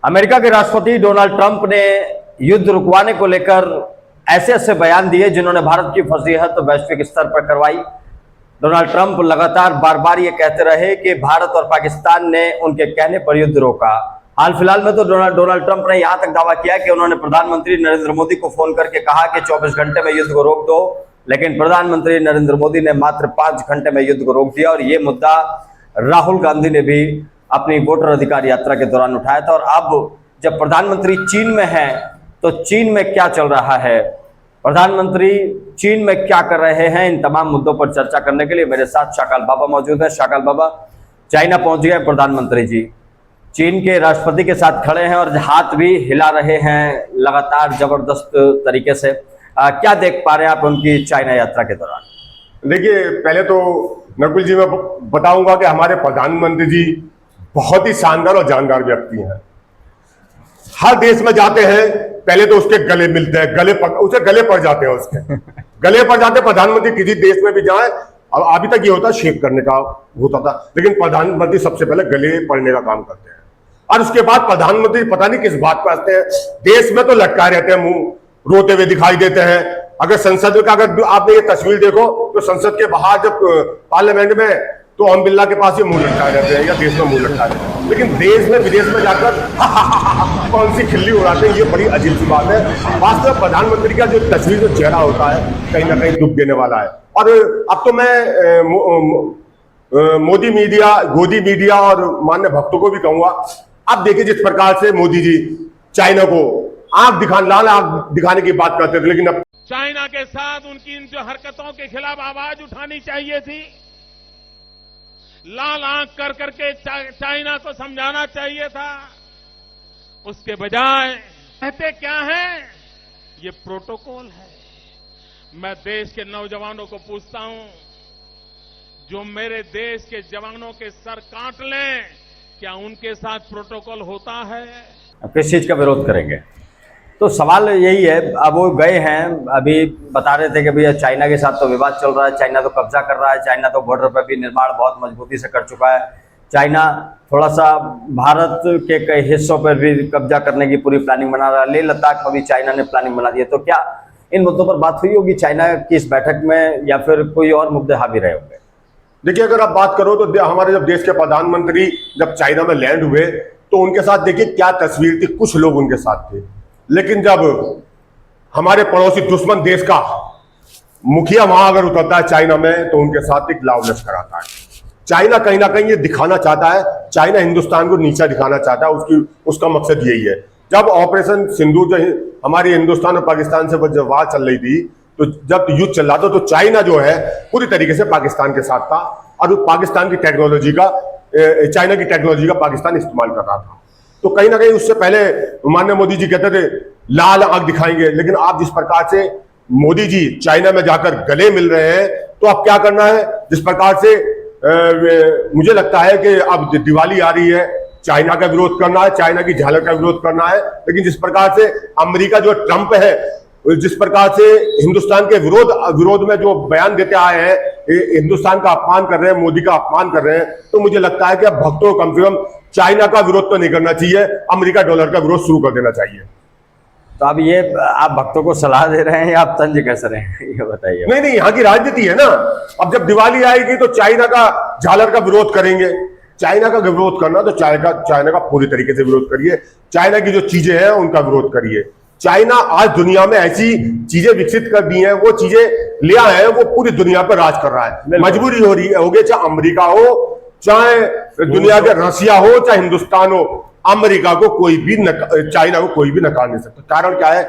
America के राष्ट्रपति Donald Trump ने युद्ध रुकवाने को लेकर ऐसे ऐसे बयान दिए जिन्होंने भारत की फजीहत वैश्विक स्तर पर करवाई। डोनाल्ड ट्रंप लगातार बार बार ये कहते रहे कि भारत और पाकिस्तान ने उनके कहने पर युद्ध रोका। हाल फिलहाल में तो डोनाल्ड ट्रंप ने यहां तक दावा किया कि उन्होंने प्रधानमंत्री नरेंद्र मोदी को फोन करके कहा कि 24 घंटे में युद्ध को रोक दो, लेकिन प्रधानमंत्री नरेंद्र मोदी ने मात्र 5 घंटे में युद्ध को रोक दिया। और ये मुद्दा राहुल गांधी ने भी अपनी वोटर अधिकार यात्रा के दौरान उठाया था। और अब जब प्रधानमंत्री चीन में है तो चीन में क्या चल रहा है, प्रधानमंत्री चीन में क्या कर रहे हैं, इन तमाम मुद्दों पर चर्चा करने के लिए मेरे साथ शाकाल बाबा मौजूद है। शाकाल बाबा, चाइना पहुंच गए प्रधानमंत्री जी, चीन के राष्ट्रपति के साथ खड़े हैं और हाथ भी हिला रहे हैं लगातार जबरदस्त तरीके से। क्या देख पा रहे हैं आप उनकी चाइना यात्रा के दौरान? देखिए, पहले तो नकुल जी मैं बताऊंगा कि हमारे प्रधानमंत्री जी बहुत ही शानदार और जानदार व्यक्ति हैं। हर देश में जाते हैं, पहले तो उसके गले मिलते हैं, उसे गले पड़ जाते हैं, उसके गले पड़ जाते हैं। प्रधानमंत्री किसी देश में भी जाए, अब अभी तक ये होता शेक करने का होता था, लेकिन प्रधानमंत्री सबसे पहले गले पड़ने का काम करते हैं। और उसके बाद प्रधानमंत्री पता नहीं किस बात पर हंसते हैं, देश में तो लटकाए रहते हैं, मुंह रोते हुए दिखाई देते हैं। अगर संसद का अगर आपने ये तस्वीर देखो तो संसद के बाहर जब पार्लियामेंट में तो ओम बिरला के पास ये मुंह लटकाए रहते हैं या देश में मुंह लटकाए रहते हैं, लेकिन देश में विदेश में जाकर कौन सी खिल्ली उड़ाते हैं, ये बड़ी अजीब सी बात है। वास्तव में प्रधानमंत्री का जो तस्वीर जो चेहरा होता है कहीं ना कहीं दुख देने वाला है। और अब तो मैं मोदी मीडिया, गोदी मीडिया और मान्य भक्तों को भी कहूंगा, अब देखिए जिस प्रकार से मोदी जी चाइना को लाल आंख दिखाने की बात करते थे, लेकिन अब चाइना के साथ उनकी इन जो हरकतों के खिलाफ आवाज उठानी चाहिए थी, लाल आंख कर करके चाइना को समझाना चाहिए था। उसके बजाय कहते क्या है, ये प्रोटोकॉल है। मैं देश के नौजवानों को पूछता हूं, जो मेरे देश के जवानों के सर काट लें, क्या उनके साथ प्रोटोकॉल होता है? किस चीज का विरोध करेंगे? तो सवाल यही है। अब वो गए हैं, अभी बता रहे थे कि भैया चाइना के साथ तो विवाद चल रहा है, चाइना तो कब्जा कर रहा है, चाइना तो बॉर्डर पर भी निर्माण बहुत मजबूती से कर चुका है, चाइना थोड़ा सा भारत के कई हिस्सों पर भी कब्जा करने की पूरी प्लानिंग बना रहा है, लेह लद्दाख में भी चाइना ने प्लानिंग बना दी है। तो क्या इन मुद्दों पर बात हुई होगी चाइना की इस बैठक में, या फिर कोई और मुद्दे हावी रहे होंगे? देखिए, अगर आप बात करो तो हमारे जब देश के प्रधानमंत्री जब चाइना में लैंड हुए तो उनके साथ देखिए क्या तस्वीर थी, कुछ लोग उनके साथ थे। लेकिन जब हमारे पड़ोसी दुश्मन देश का मुखिया वहां अगर उतरता है चाइना में, तो उनके साथ एक लाव लश्कर आता है। चाइना कहीं ना कहीं ये दिखाना चाहता है, चाइना हिंदुस्तान को नीचा दिखाना चाहता है, उसका मकसद यही है। जब ऑपरेशन सिंदूर जो हमारे हिंदुस्तान और पाकिस्तान से जब वार चल रही थी, तो जब युद्ध चल रहा था, तो चाइना जो है पूरी तरीके से पाकिस्तान के साथ था और पाकिस्तान की टेक्नोलॉजी का, चाइना की टेक्नोलॉजी का पाकिस्तान इस्तेमाल कर रहा था। तो कहीं ना कहीं उससे पहले माननीय मोदी जी कहते थे लाल आंख दिखाएंगे, लेकिन आप जिस प्रकार से मोदी जी चाइना में जाकर गले मिल रहे हैं, तो अब क्या करना है, जिस प्रकार से मुझे लगता है कि अब दिवाली आ रही है, चाइना का विरोध करना है, चाइना की झालर का विरोध करना है। लेकिन जिस प्रकार से अमेरिका जो ट्रंप है, जिस प्रकार से हिंदुस्तान के विरोध में जो बयान देते आए हैं, हिंदुस्तान का अपमान कर रहे हैं, मोदी का अपमान कर रहे हैं, तो मुझे लगता है कि अब भक्तों को कम से कम चाइना का विरोध तो नहीं करना चाहिए, अमेरिका डॉलर का विरोध शुरू कर देना चाहिए। तो अब ये आप भक्तों को सलाह दे रहे हैं या आप तंज कस रहे हैं, ये बताइए। नहीं, यहाँ की राजनीति है ना। अब जब दिवाली आएगी तो चाइना का झालर का विरोध करेंगे। चाइना का विरोध करना तो चाइना का पूरी तरीके से विरोध करिए, चाइना की जो चीजें हैं उनका विरोध करिए। चाइना आज दुनिया में ऐसी चीजें विकसित कर दी हैं, वो चीजें ले आए हैं, वो पूरी दुनिया पर राज कर रहा है। मजबूरी हो रही है, चाहे अमेरिका हो, चाहे दुनिया के रसिया हो, चाहे हिंदुस्तान हो, अमेरिका को कोई भी चाइना को कोई भी नकार नहीं सकता। कारण क्या है,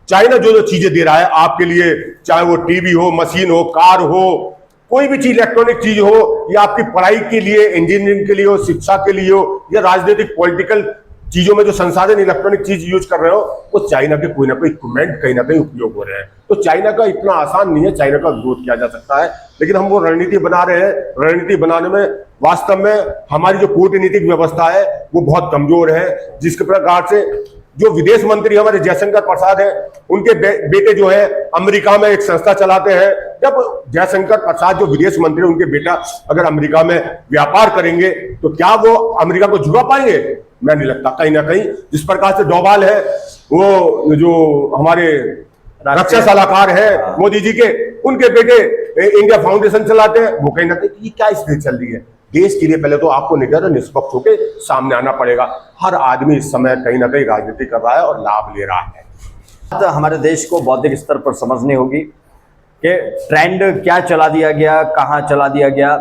चाइना जो जो चीजें दे रहा है आपके लिए, चाहे वो टीवी हो, मशीन हो, कार हो, कोई भी चीज इलेक्ट्रॉनिक चीज हो, या आपकी पढ़ाई के लिए, इंजीनियरिंग के लिए हो, शिक्षा के लिए हो, या राजनीतिक पॉलिटिकल चीजों में जो संसाधन इलेक्ट्रॉनिक चीज यूज कर रहे हो, वो चाइना के कोई ना कोई इक्विपमेंट कहीं ना कहीं उपयोग हो रहे हैं। तो चाइना का इतना आसान नहीं है, चाइना का विरोध किया जा सकता है, लेकिन हम वो रणनीति बना रहे हैं। रणनीति बनाने में वास्तव में हमारी जो कूटनीतिक व्यवस्था है वो बहुत कमजोर है, जिसके प्रकार से जो विदेश मंत्री हमारे जयशंकर प्रसाद है, उनके बेटे जो है अमेरिका में एक संस्था चलाते हैं। जब जयशंकर प्रसाद जो विदेश मंत्री, उनके बेटा अगर अमेरिका में व्यापार करेंगे, तो क्या वो अमेरिका को झुका पाएंगे? मैं नहीं लगता। कहीं ना कहीं जिस प्रकार से डोभाल है, वो जो हमारे रक्षा सलाहकार है मोदी जी के, उनके बेटे इंडिया फाउंडेशन चलाते हैं, वो कहीं ना कहीं ये क्या स्थिति चल रही है देश के लिए। पहले तो आपको निडर निष्पक्ष होकर सामने आना पड़ेगा। हर आदमी इस समय कहीं ना कहीं राजनीति कर रहा है और लाभ ले रहा है। तो हमारे देश को बौद्धिक स्तर पर समझनी होगी कि ट्रेंड क्या चला दिया गया, कहाँ चला दिया गया,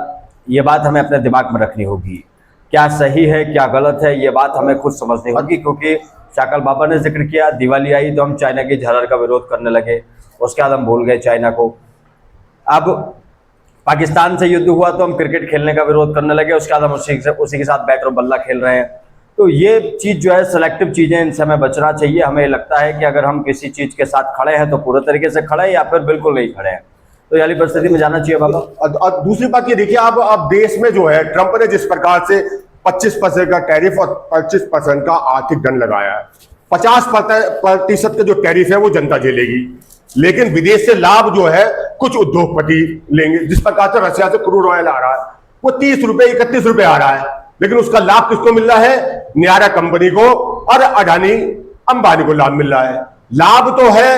ये बात हमें अपने दिमाग में रखनी होगी। क्या सही है क्या गलत है, ये बात हमें खुद समझनी होगी। क्योंकि शाकल बाबा ने जिक्र किया, दिवाली आई तो हम चाइना की झालर का विरोध करने लगे, उसके बाद हम भूल गए चाइना को। अब पाकिस्तान से युद्ध हुआ तो हम क्रिकेट खेलने का विरोध करने लगे, उसके बाद हम उसी के साथ बैट और बल्ला खेल रहे हैं। तो ये चीज़ जो है, सेलेक्टिव चीज़ें, इनसे हमें बचना चाहिए। हमें लगता है कि अगर हम किसी चीज़ के साथ खड़े हैं तो पूरे तरीके से खड़े हैं या फिर बिल्कुल नहीं खड़े हैं। तो ये वाली परिस्थिति में जाना चाहिए बाबा। और दूसरी बात ये देखिए, अब देश में जो है ट्रंप ने जिस प्रकार से 25% का टैरिफ और 25% का आर्थिक दंड लगाया है, 50% का जो टैरिफ है वो जनता झेलेगी, लेकिन विदेश से लाभ जो है कुछ उद्योगपति लेंगे। जिस प्रकार से रशिया से क्रूड ऑयल आ रहा है वो 30 रुपए 31 रुपए आ रहा है, लेकिन उसका लाभ किसको मिल रहा है? न्यारा कंपनी को और अडानी अंबानी को लाभ मिल रहा है। लाभ तो है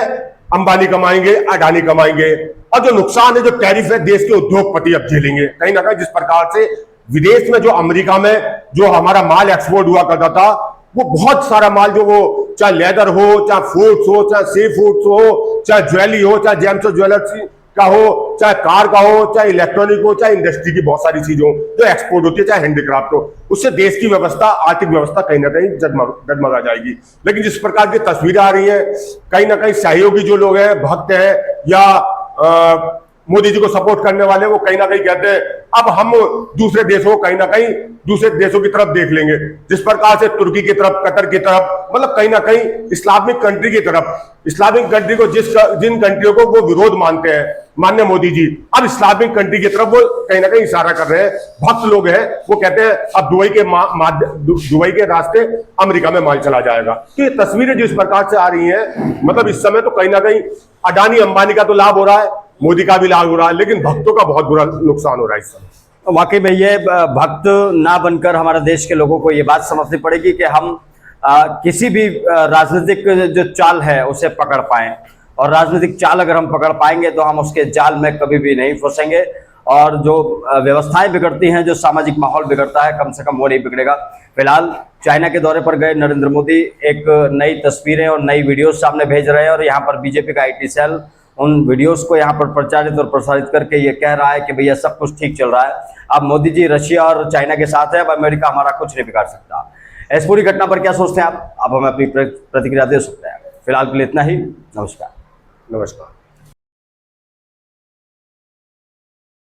अंबानी कमाएंगे, अडानी कमाएंगे, और जो नुकसान है, जो टैरिफ है, देश के उद्योगपति अब झेलेंगे कहीं ना कहीं। जिस प्रकार से विदेश में जो अमेरिका में जो हमारा माल एक्सपोर्ट हुआ करता था, वो बहुत सारा माल, जो वो चाहे लेदर हो, चाहे फूड्स हो, चाहे सी फूड्स हो, चाहे ज्वेलरी हो, चाहे जेम्स ज्वेलर्स का हो, चाहे कार का हो, चाहे इलेक्ट्रॉनिक हो, चाहे इंडस्ट्री की बहुत सारी चीजों जो एक्सपोर्ट होती है, चाहे हैंडीक्राफ्ट हो, उससे देश की व्यवस्था, आर्थिक व्यवस्था कहीं ना कहीं डगमगा जाएगी। लेकिन जिस प्रकार की तस्वीरें आ रही हैं, कहीं ना कहीं सहयोगी जो लोग हैं, भक्त हैं या मोदी जी को सपोर्ट करने वाले, वो कहीं ना कहीं कहते हैं अब हम दूसरे देशों, कहीं ना कहीं दूसरे देशों की तरफ देख लेंगे। जिस प्रकार से तुर्की की तरफ, कतर की तरफ, मतलब कहीं ना कहीं इस्लामिक कंट्री की तरफ, इस्लामिक कंट्री को जिन कंट्रियों को वो विरोध मानते हैं माननीय मोदी जी, अब इस्लामिक कंट्री की तरफ वो कहीं ना कहीं इशारा कर रहे हैं। भक्त लोग हैं, वो कहते हैं अब दुबई के रास्ते अमेरिका में माल चला जाएगा। तो ये तस्वीरें जिस प्रकार से आ रही हैं, मतलब इस समय तो कहीं ना कहीं अडानी अंबानी का तो लाभ हो रहा है, मोदी का भी लाभ हो रहा है, लेकिन भक्तों का बहुत बुरा नुकसान हो रहा है इस समय। वाकई में ये भक्त ना बनकर हमारे देश के लोगों को ये बात समझनी पड़ेगी कि हम किसी भी राजनीतिक जो चाल है उसे पकड़ पाएं, और राजनीतिक चाल अगर हम पकड़ पाएंगे तो हम उसके जाल में कभी भी नहीं फंसेंगे, और जो व्यवस्थाएं बिगड़ती हैं, जो सामाजिक माहौल बिगड़ता है, कम से कम वो नहीं बिगड़ेगा। फिलहाल चाइना के दौरे पर गए नरेंद्र मोदी एक नई तस्वीरें और नई वीडियोस सामने भेज रहे हैं, और यहाँ पर बीजेपी का आईटी सेल उन वीडियोस को यहाँ पर प्रचारित और प्रसारित करके ये कह रहा है कि भैया सब कुछ ठीक चल रहा है। अब मोदी जी रशिया और चाइना के साथ है, अब अमेरिका हमारा कुछ नहीं बिगाड़ सकता। इस पूरी घटना पर क्या सोचते हैं आप हमें अपनी प्रतिक्रिया दे सकते हैं। फिलहाल के लिए इतना ही। नमस्कार। नमस्कार।